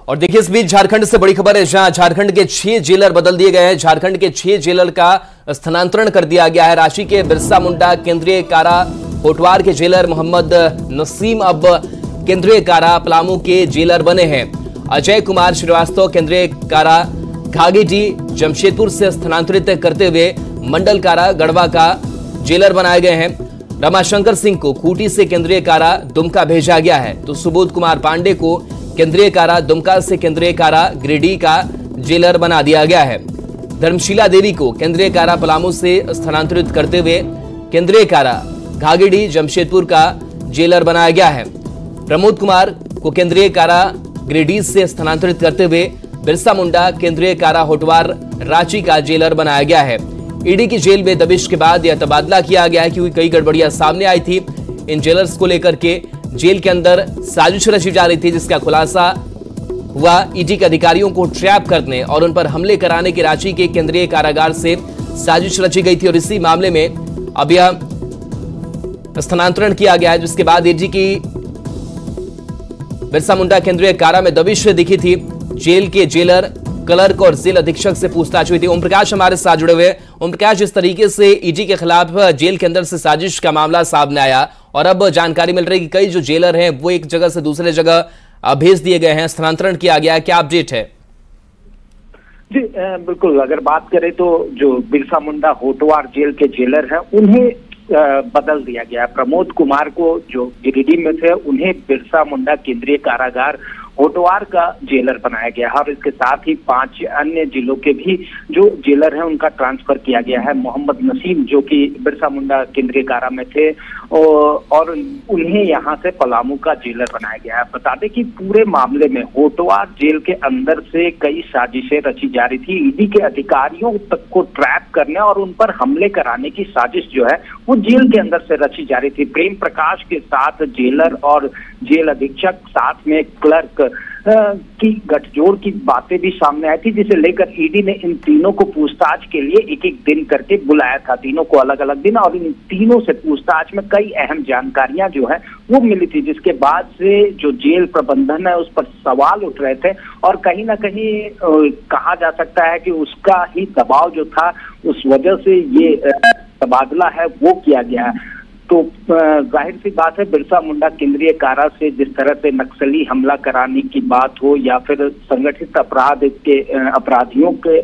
और देखिए इस बीच झारखंड से बड़ी खबर है, जहां झारखंड के 6 जेलर बदल दिए गए हैं। झारखंड के 6 जेलर का स्थानांतरण कर दिया गया है। रांची के बिरसा मुंडा केंद्रीय कारा होटवार के जेलर मोहम्मद नसीम अब केंद्रीय कारा पलामू के जेलर बने हैं। अजय कुमार श्रीवास्तव केंद्रीय कारा घाघीडीह जमशेदपुर से स्थानांतरित करते हुए मंडल कारा गढ़वा का जेलर बनाए गए हैं। रमाशंकर सिंह को खूंटी से केंद्रीय कारा दुमका भेजा गया है, तो सुबोध कुमार पांडे को केंद्रीय कारा दुमका से केंद्रीय कारा गिरिडीह का जेलर बना दिया गया है। धर्मशीला देवी को केंद्रीय कारा पलामू से स्थानांतरित करते हुए केंद्रीय कारा घाघीडीह जमशेदपुर का जेलर बनाया गया है। प्रमोद कुमार को केंद्रीय कारा गिरिडीह से स्थानांतरित करते हुए बिरसा मुंडा केंद्रीय कारा होटवार रांची का जेलर बनाया गया है। ईडी की जेल में दबिश के बाद यह तबादला किया गया है, क्योंकि कई गड़बड़ियां सामने आई थी। इन जेलर्स को लेकर के जेल के अंदर साजिश रची जा रही थी, जिसका खुलासा हुआ। ईडी के अधिकारियों को ट्रैप करने और उन पर हमले कराने की रांची के केंद्रीय कारागार से साजिश रची गई थी और इसी मामले में अब यह स्थानांतरण किया गया है, जिसके बाद ईडी की बिरसा मुंडा केंद्रीय कारा में दबिश दिखी थी। जेल के जेलर क्लर्क और जेल अधीक्षक से पूछताछ हुई थी। ओम प्रकाश हमारे साथ जुड़े हुए। ओम प्रकाश, जिस तरीके से ईडी के खिलाफ जेल के अंदर से साजिश का मामला सामने आया और अब जानकारी मिल रही है कि कई जो जेलर हैं वो एक जगह से दूसरे जगह भेज दिए गए हैं, स्थानांतरण किया गया है, क्या अपडेट है? जी बिल्कुल, अगर बात करें तो जो बिरसा मुंडा होटवार जेल के जेलर हैं उन्हें बदल दिया गया। प्रमोद कुमार को जो गिरिडीह में थे उन्हें बिरसा मुंडा केंद्रीय कारागार होटवार का जेलर बनाया गया है और इसके साथ ही 5 अन्य जिलों के भी जो जेलर हैं उनका ट्रांसफर किया गया है। मोहम्मद नसीम जो कि बिरसा मुंडा केंद्रीय कारा में थे और उन्हें यहां से पलामू का जेलर बनाया गया है। बता दें कि पूरे मामले में होटवार जेल के अंदर से कई साजिशें रची जा रही थी। ईडी के अधिकारियों तक को ट्रैप करने और उन पर हमले कराने की साजिश जो है वो जेल के अंदर से रची जा रही थी। प्रेम प्रकाश के साथ जेलर और जेल अधीक्षक, साथ में क्लर्क की गठजोड़ की बातें भी सामने आई थी, जिसे लेकर ईडी ने इन तीनों को पूछताछ के लिए एक एक दिन करके बुलाया था। तीनों को अलग अलग दिन, और इन तीनों से पूछताछ में कई अहम जानकारियां जो है वो मिली थी, जिसके बाद से जो जेल प्रबंधन है उस पर सवाल उठ रहे थे और कहीं ना कहीं कहा जा सकता है कि उसका ही दबाव जो था उस वजह से ये तबादला है वो किया गया है। तो जाहिर सी बात है, बिरसा मुंडा केंद्रीय कारा से जिस तरह से नक्सली हमला कराने की बात हो या फिर संगठित अपराध के अपराधियों के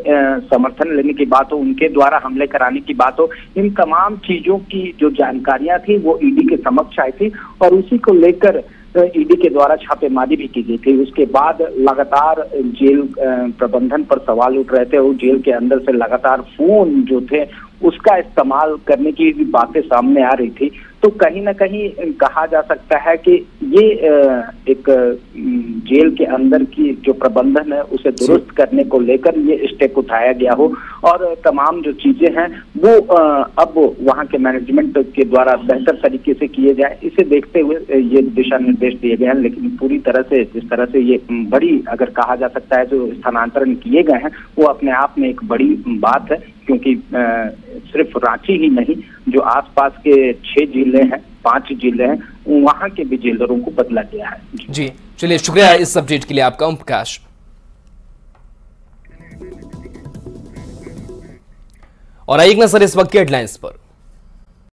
समर्थन लेने की बात हो, उनके द्वारा हमले कराने की बात हो, इन तमाम चीजों की जो जानकारियां थी वो ईडी के समक्ष आई थी और उसी को लेकर ईडी के द्वारा छापेमारी भी की गई थी। उसके बाद लगातार जेल प्रबंधन पर सवाल उठ रहे थे। वो जेल के अंदर से लगातार फोन जो थे उसका इस्तेमाल करने की भी बातें सामने आ रही थी। तो कहीं ना कहीं कहा जा सकता है कि ये एक जेल के अंदर की जो प्रबंधन है उसे दुरुस्त करने को लेकर ये स्टेप उठाया गया हो और तमाम जो चीजें हैं वो अब वहां के मैनेजमेंट के द्वारा बेहतर तरीके से किए जाए, इसे देखते हुए ये दिशा निर्देश दिए गए हैं। लेकिन पूरी तरह से जिस तरह से ये बड़ी अगर कहा जा सकता है जो स्थानांतरण किए गए हैं वो अपने आप में एक बड़ी बात है, क्योंकि सिर्फ रांची ही नहीं, जो आसपास के 6 जिले हैं, 5 जिले हैं, वहां के भी जेलरों को बदला गया है। जी चलिए, शुक्रिया इस अपडेट के लिए आपका ओम प्रकाश। और एक नजर इस वक्त की हेडलाइंस पर।